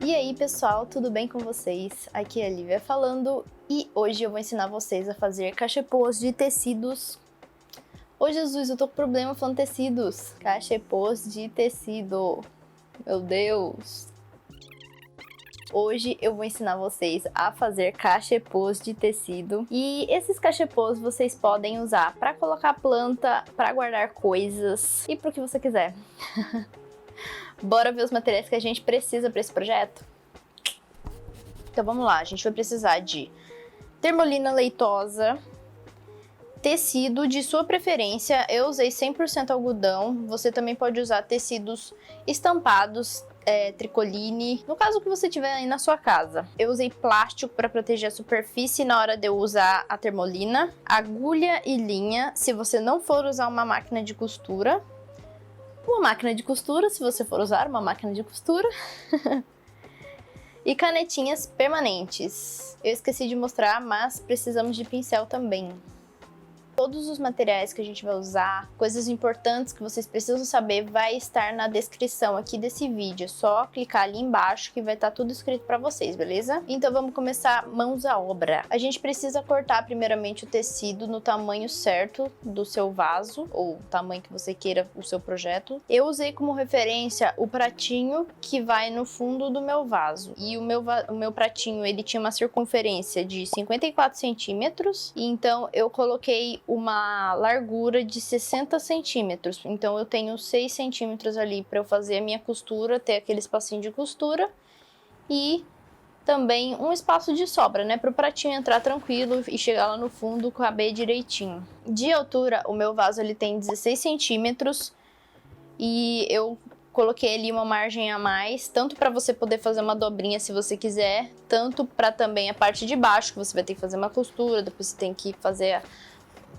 E aí pessoal, tudo bem com vocês? Aqui é a Lívia falando e hoje eu vou ensinar vocês a fazer cachepôs de tecidos. Ô Jesus, eu tô com problema falando tecidos. Cachepôs de tecido. Meu Deus. Hoje eu vou ensinar vocês a fazer cachepôs de tecido. E esses cachepôs vocês podem usar para colocar planta, para guardar coisas e pro que você quiser. Bora ver os materiais que a gente precisa para esse projeto? Então vamos lá, a gente vai precisar de termolina leitosa, tecido de sua preferência, eu usei 100% algodão, você também pode usar tecidos estampados, tricoline, no caso que você tiver aí na sua casa. Eu usei plástico para proteger a superfície na hora de eu usar a termolina, agulha e linha, se você não for usar uma máquina de costura, se você for usar uma máquina de costura, e canetinhas permanentes. Eu esqueci de mostrar, mas precisamos de pincel também. Todos os materiais que a gente vai usar, coisas importantes que vocês precisam saber, vai estar na descrição aqui desse vídeo. É só clicar ali embaixo que vai estar tudo escrito para vocês, beleza? Então vamos começar mãos à obra. A gente precisa cortar primeiramente o tecido no tamanho certo do seu vaso, ou tamanho que você queira o seu projeto. Eu usei como referência o pratinho que vai no fundo do meu vaso. E o meu pratinho, ele tinha uma circunferência de 54 centímetros, e então eu coloquei uma largura de 60 centímetros, então eu tenho 6 centímetros ali para eu fazer a minha costura, ter aquele espacinho de costura e também um espaço de sobra, né, para o pratinho entrar tranquilo e chegar lá no fundo, caber direitinho. De altura, o meu vaso ele tem 16 centímetros e eu coloquei ali uma margem a mais, tanto para você poder fazer uma dobrinha se você quiser, tanto para também a parte de baixo, que você vai ter que fazer uma costura, depois você tem que fazer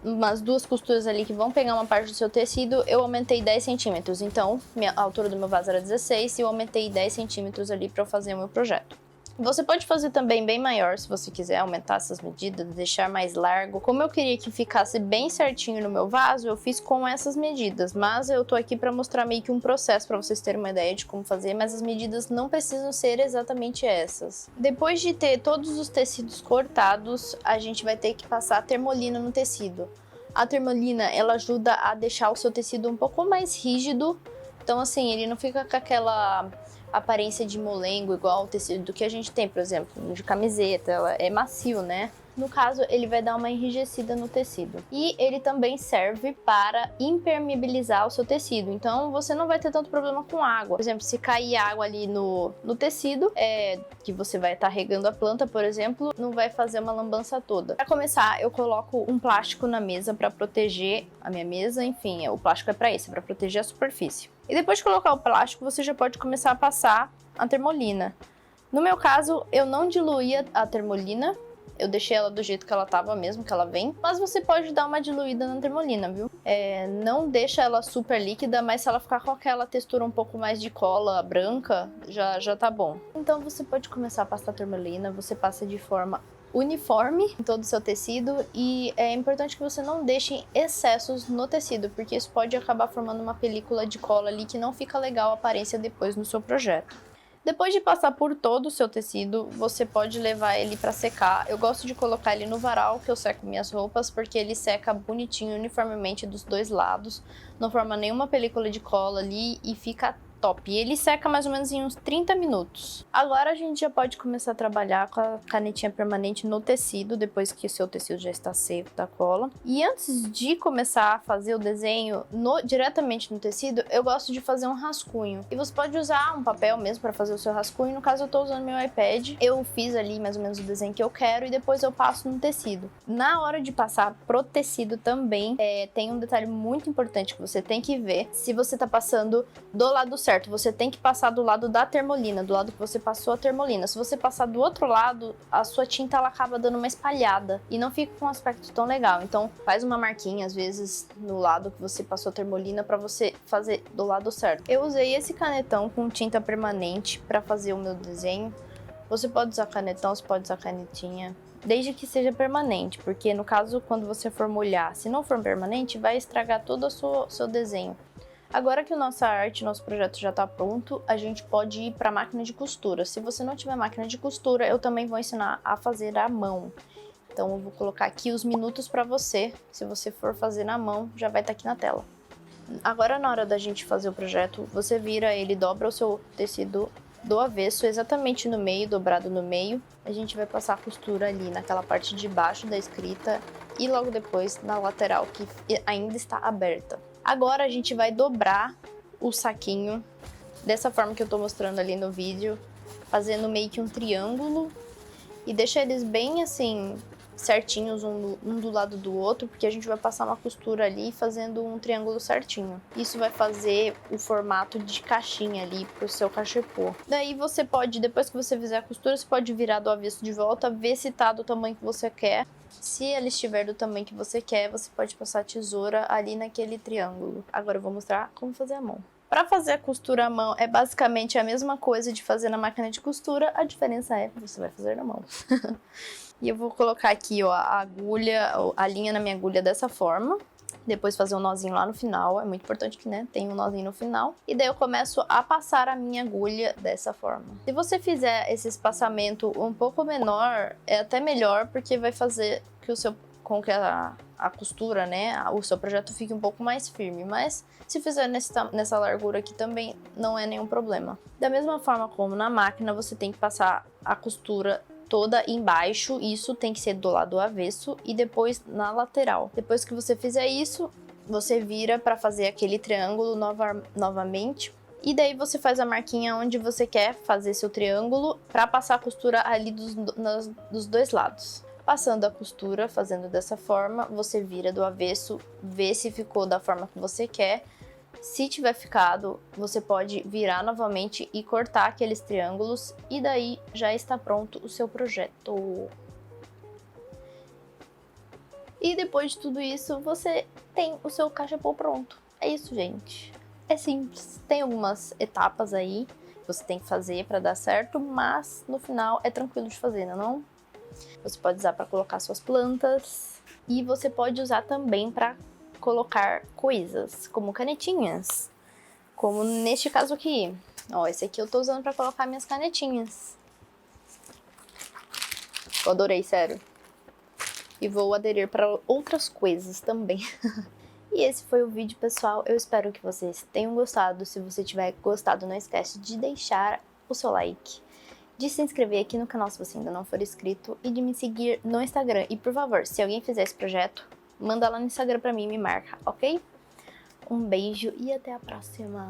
umas duas costuras ali que vão pegar uma parte do seu tecido. Eu aumentei 10 centímetros, então a altura do meu vaso era 16 e eu aumentei 10 centímetros ali para eu fazer o meu projeto. Você pode fazer também bem maior se você quiser aumentar essas medidas, deixar mais largo. Como eu queria que ficasse bem certinho no meu vaso, eu fiz com essas medidas, mas eu tô aqui para mostrar meio que um processo para vocês terem uma ideia de como fazer, mas as medidas não precisam ser exatamente essas. Depois de ter todos os tecidos cortados, a gente vai ter que passar a termolina no tecido. A termolina, ela ajuda a deixar o seu tecido um pouco mais rígido, então assim, ele não fica com aquela aparência de molengo igual o tecido que a gente tem, por exemplo, de camiseta, ela é macio, né? No caso, ele vai dar uma enrijecida no tecido. E ele também serve para impermeabilizar o seu tecido, então você não vai ter tanto problema com água. Por exemplo, se cair água ali no tecido, que você vai estar regando a planta, por exemplo, não vai fazer uma lambança toda. Para começar, eu coloco um plástico na mesa para proteger a minha mesa, enfim, o plástico é para isso, para proteger a superfície. E depois de colocar o plástico, você já pode começar a passar a termolina. No meu caso, eu não diluía a termolina, eu deixei ela do jeito que ela tava mesmo, que ela vem. Mas você pode dar uma diluída na termolina, viu? Não deixa ela super líquida, mas se ela ficar com aquela textura um pouco mais de cola branca, já tá bom. Então você pode começar a passar a termolina, você passa de forma uniforme em todo o seu tecido e é importante que você não deixe excessos no tecido, porque isso pode acabar formando uma película de cola ali que não fica legal a aparência depois no seu projeto. Depois de passar por todo o seu tecido, você pode levar ele para secar. Eu gosto de colocar ele no varal que eu seco minhas roupas, porque ele seca bonitinho, uniformemente dos dois lados, não forma nenhuma película de cola ali e fica top. E ele seca mais ou menos em uns 30 minutos. Agora a gente já pode começar a trabalhar com a canetinha permanente no tecido, depois que o seu tecido já está seco da cola. E antes de começar a fazer o desenho diretamente no tecido, eu gosto de fazer um rascunho. E você pode usar um papel mesmo para fazer o seu rascunho. No caso, eu estou usando meu iPad. Eu fiz ali mais ou menos o desenho que eu quero e depois eu passo no tecido. Na hora de passar pro tecido também, tem um detalhe muito importante que você tem que ver. Se você está passando do lado certo, você tem que passar do lado da termolina, do lado que você passou a termolina. Se você passar do outro lado, a sua tinta ela acaba dando uma espalhada e não fica com um aspecto tão legal. Então faz uma marquinha às vezes no lado que você passou a termolina para você fazer do lado certo. Eu usei esse canetão com tinta permanente para fazer o meu desenho. Você pode usar canetão, você pode usar canetinha, desde que seja permanente, porque no caso quando você for molhar, se não for permanente, vai estragar todo o seu desenho. Agora que nossa arte, nosso projeto já está pronto, a gente pode ir para a máquina de costura. Se você não tiver máquina de costura, eu também vou ensinar a fazer à mão. Então eu vou colocar aqui os minutos para você. Se você for fazer na mão, já vai estar aqui na tela. Agora na hora da gente fazer o projeto, você vira ele, dobra o seu tecido do avesso, exatamente no meio, dobrado no meio. A gente vai passar a costura ali naquela parte de baixo da escrita e logo depois na lateral, que ainda está aberta. Agora a gente vai dobrar o saquinho dessa forma que eu tô mostrando ali no vídeo, fazendo meio que um triângulo e deixa eles bem assim, certinhos um do lado do outro, porque a gente vai passar uma costura ali fazendo um triângulo certinho. Isso vai fazer o formato de caixinha ali pro seu cachepô. Daí você pode, depois que você fizer a costura, você pode virar do avesso de volta, ver se tá do tamanho que você quer. Se ela estiver do tamanho que você quer, você pode passar a tesoura ali naquele triângulo. Agora eu vou mostrar como fazer a mão. Para fazer a costura à mão é basicamente a mesma coisa de fazer na máquina de costura, a diferença é que você vai fazer na mão. E eu vou colocar aqui, ó, a agulha, a linha na minha agulha dessa forma. Depois fazer um nozinho lá no final, é muito importante que, né, tenha um nozinho no final. E daí eu começo a passar a minha agulha dessa forma. Se você fizer esse espaçamento um pouco menor, é até melhor, porque vai fazer que com que a costura, né, o seu projeto fique um pouco mais firme. Mas se fizer nessa largura aqui também não é nenhum problema. Da mesma forma como na máquina, você tem que passar a costura toda embaixo, isso tem que ser do lado avesso e depois na lateral. Depois que você fizer isso, você vira para fazer aquele triângulo novamente. E daí você faz a marquinha onde você quer fazer seu triângulo para passar a costura ali dos dois lados. Passando a costura, fazendo dessa forma, você vira do avesso, vê se ficou da forma que você quer. Se tiver ficado, você pode virar novamente e cortar aqueles triângulos e daí já está pronto o seu projeto. E depois de tudo isso, você tem o seu cachepô pronto. É isso, gente. É simples. Tem algumas etapas aí que você tem que fazer para dar certo, mas no final é tranquilo de fazer, não? Você pode usar para colocar suas plantas e você pode usar também para colocar coisas, como canetinhas, como neste caso aqui. Ó, esse aqui eu tô usando pra colocar minhas canetinhas. Eu adorei, sério. E vou aderir para outras coisas também. E esse foi o vídeo, pessoal. Eu espero que vocês tenham gostado. Se você tiver gostado, não esquece de deixar o seu like, de se inscrever aqui no canal se você ainda não for inscrito e de me seguir no Instagram. E por favor, se alguém fizer esse projeto, manda lá no Instagram pra mim e me marca, ok? Um beijo e até a próxima!